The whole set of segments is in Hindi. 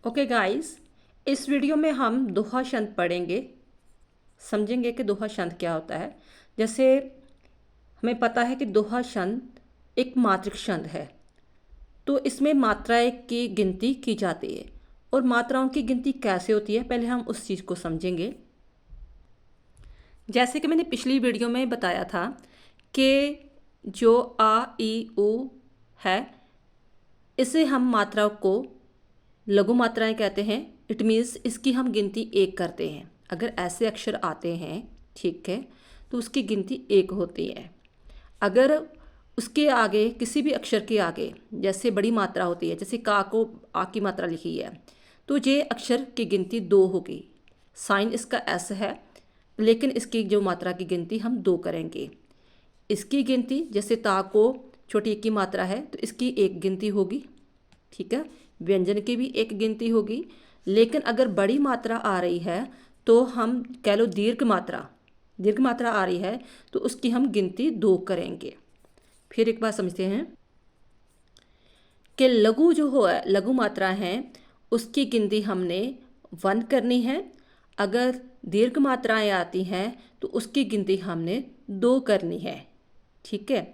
ओके गाइस, इस वीडियो में हम दोहा शंद पढ़ेंगे, समझेंगे कि दोहा शंद क्या होता है। जैसे हमें पता है कि दोहा शंद एक मात्रिक छंद है, तो इसमें मात्राएं की गिनती की जाती है। और मात्राओं की गिनती कैसे होती है, पहले हम उस चीज़ को समझेंगे। जैसे कि मैंने पिछली वीडियो में बताया था कि जो आ ई उ है, इसे हम मात्राओं को लघु मात्राएं कहते हैं। इट मीन्स इसकी हम गिनती एक करते हैं। अगर ऐसे अक्षर आते हैं, ठीक है, तो उसकी गिनती एक होती है। अगर उसके आगे किसी भी अक्षर के आगे जैसे बड़ी मात्रा होती है, जैसे का को आ की मात्रा लिखी है, तो ये अक्षर की गिनती दो होगी। साइन इसका एस है, लेकिन इसकी जो मात्रा की गिनती हम दो करेंगे। इसकी गिनती जैसे ता को छोटी एक की मात्रा है, तो इसकी एक गिनती होगी, ठीक है। व्यंजन की भी एक गिनती होगी। लेकिन अगर बड़ी मात्रा आ रही है, तो हम कह लो दीर्घ मात्रा आ रही है, तो उसकी हम गिनती दो करेंगे। फिर एक बार समझते हैं कि लघु जो हो लघु मात्रा है, उसकी गिनती हमने वन करनी है। अगर दीर्घ मात्राएं आती हैं, तो उसकी गिनती हमने दो करनी है, ठीक है।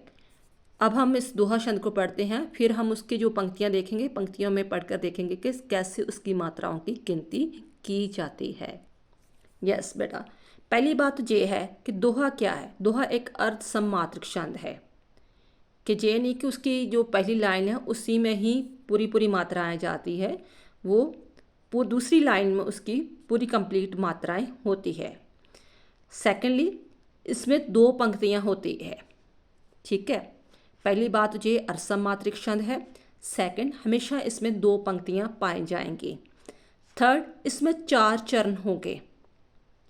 अब हम इस दोहा छंद को पढ़ते हैं, फिर हम उसकी जो पंक्तियां देखेंगे, पंक्तियों में पढ़कर देखेंगे कि कैसे उसकी मात्राओं की गिनती की जाती है। यस बेटा, पहली बात तो ये है कि दोहा क्या है। दोहा एक अर्ध सममात्रक छंद है, कि ये नहीं कि उसकी जो पहली लाइन है उसी में ही पूरी पूरी मात्राएं जाती है, वो दूसरी लाइन में उसकी पूरी कंप्लीट मात्राएं होती है। सेकेंडली, इसमें दो पंक्तियां होती है, ठीक है। पहली बात ये अर्ध मात्रिक छंद है। सेकंड, हमेशा इसमें दो पंक्तियां पाई जाएंगी। थर्ड, इसमें चार चरण होंगे।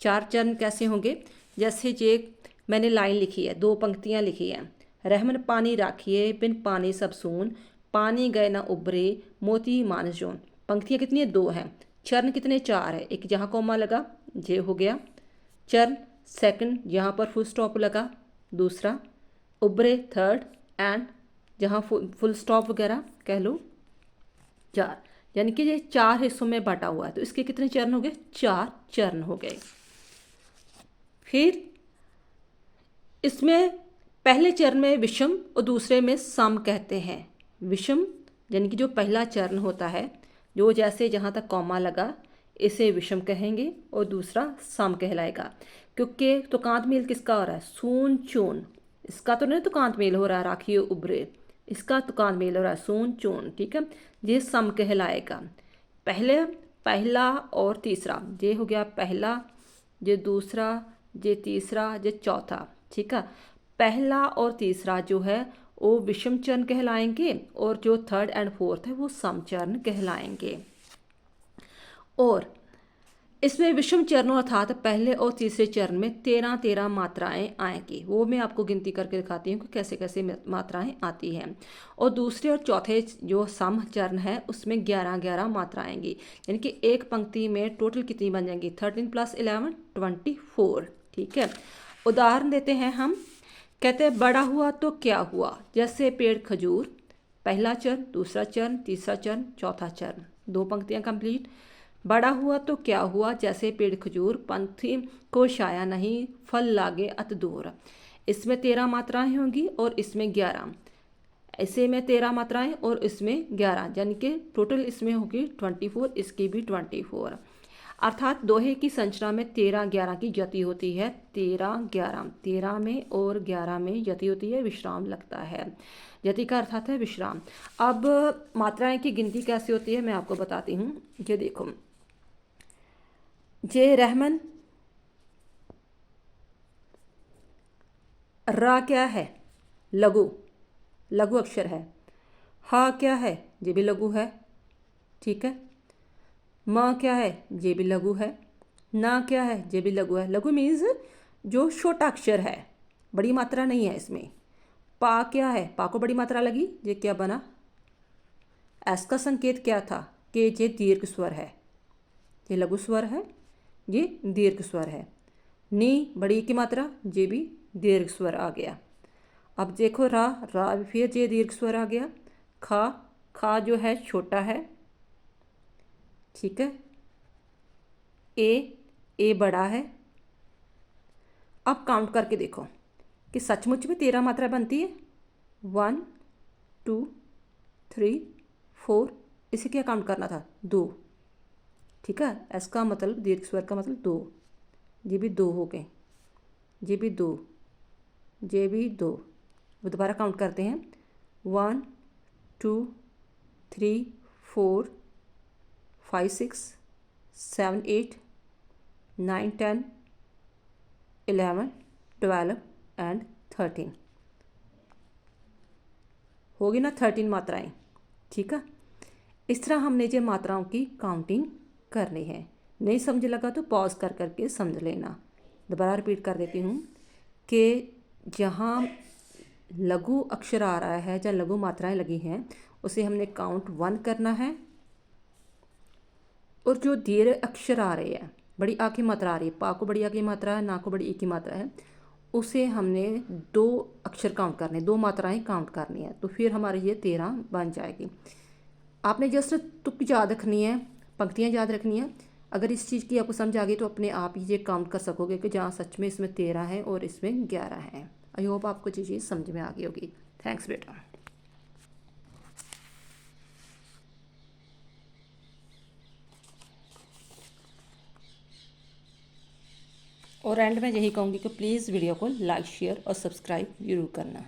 चार चरण कैसे होंगे? जैसे ये मैंने लाइन लिखी है, दो पंक्तियां लिखी हैं। रहमन पानी राखिए बिन पानी सब सून, पानी गए ना उबरे मोती मानस जोन। पंक्तियां कितनी है? दो हैं। चरण कितने? चार है। एक जहाँ कॉमा लगा, ये हो गया चरण। सेकंड, यहाँ पर फुल स्टॉप लगा, दूसरा। उबरे थर्ड, एंड जहाँ फुल स्टॉप वगैरह कह लो, चार। यानी कि ये चार हिस्सों में बांटा हुआ है, तो इसके कितने चरण हो गए? चार चरण हो गए। फिर इसमें पहले चरण में विषम और दूसरे में सम कहते हैं। विषम यानी कि जो पहला चरण होता है, जो जैसे जहाँ तक कॉमा लगा, इसे विषम कहेंगे, और दूसरा सम कहलाएगा। क्योंकि तुकांत मेल किसका हो रहा है? सून चून। इसका तो नहीं तुकांत मेल हो रहा है राखिए उबरे, इसका तुकांत मेल हो रहा है सून चून, ठीक है। ये सम कहलाएगा। पहला और तीसरा, ये हो गया पहला, ये दूसरा, ये तीसरा, ये चौथा, ठीक है। पहला और तीसरा जो है वो विषम चरण कहलाएंगे, और जो थर्ड एंड फोर्थ है वो सम चरण कहलाएंगे। और इसमें विषम चरणों अर्थात पहले और तीसरे चरण में 13-13 मात्राएं आएंगी। वो मैं आपको गिनती करके दिखाती हूँ कि कैसे कैसे मात्राएं आती हैं। और दूसरे और चौथे जो सम चरण है, उसमें 11-11 मात्राएं आएंगी। यानी कि एक पंक्ति में टोटल कितनी बन जाएंगी? 13 + 11 24, ठीक है। उदाहरण देते हैं हम। कहते हैं बड़ा हुआ तो क्या हुआ, जैसे पेड़ खजूर। पहला चरण, दूसरा चरण, तीसरा चरण, चौथा चरण, दो पंक्तियां कंप्लीट। बड़ा हुआ तो क्या हुआ, जैसे पेड़ खजूर, पंथी को छाया नहीं, फल लागे अत दूर। इसमें 13 मात्राएं होंगी और इसमें 11। ऐसे में 13 मात्राएं और इसमें 11, यानी कि टोटल इसमें होगी 24, इसकी भी 24। अर्थात दोहे की संरचना में 13-11 की यति होती है। 13-11, 13 में और 11 में यति होती है, विश्राम लगता है। यति का अर्थात है विश्राम। अब मात्राएं की गिनती कैसे होती है मैं आपको बताती हूँ। ये देखो, जे रहमन, रा क्या है? लघु, लघु अक्षर है। हा क्या है? ये भी लघु है, ठीक है। माँ क्या है? ये भी लघु है। ना क्या है? ये भी लघु है। लघु मीन्स जो छोटा अक्षर है, बड़ी मात्रा नहीं है इसमें। पा क्या है? पा को बड़ी मात्रा लगी, ये क्या बना? एस का संकेत क्या था? कि ये दीर्घ स्वर है। ये लघु स्वर है, ये दीर्घ स्वर है। नी बड़ी की मात्रा, ये भी दीर्घ स्वर आ गया। अब देखो रा, रा फिर ये दीर्घ स्वर आ गया। खा, खा जो है छोटा है, ठीक है। ए बड़ा है। अब काउंट करके देखो कि सचमुच में 13 मात्रा बनती है। 1 2 3 4, इसे क्या काउंट करना था? 2। ठीक है, एस का मतलब दीर्घ स्वर का मतलब 2। ये भी 2 हो गए, ये भी 2, ये भी 2। वो दोबारा काउंट करते हैं। 1 2 3 4 5 6 7 8 9 10 11 12 एंड 13। होगी ना 13 मात्राएं। ठीक है, इस तरह हमने जो मात्राओं की काउंटिंग करनी है। नहीं समझ लगा तो पॉज कर करके समझ लेना। दोबारा रिपीट कर देती हूँ कि जहाँ लघु अक्षर आ रहा है या लघु मात्राएं लगी हैं उसे हमने काउंट 1 करना है। और जो दीर्घ अक्षर आ रहे हैं, बड़ी आ की मात्रा आ रही है, पा को बड़ी आ की मात्रा है, ना को बड़ी ई की मात्रा है, उसे हमने 2 अक्षर काउंट करने, 2 मात्राएं काउंट करनी है। तो फिर हमारी ये 13 बन जाएगी। आपने जस्ट तुक याद रखनी है, पंक्तियाँ याद रखनी है। अगर इस चीज़ की आपको समझ आ गई तो अपने आप ही ये काउंट कर सकोगे कि जहाँ सच में इसमें 13 है और इसमें 11 है। आई होप आपको ये चीज़ समझ में आ गई होगी। थैंक्स बेटा। और एंड में यही कहूँगी कि प्लीज़ वीडियो को लाइक शेयर और सब्सक्राइब जरूर करना।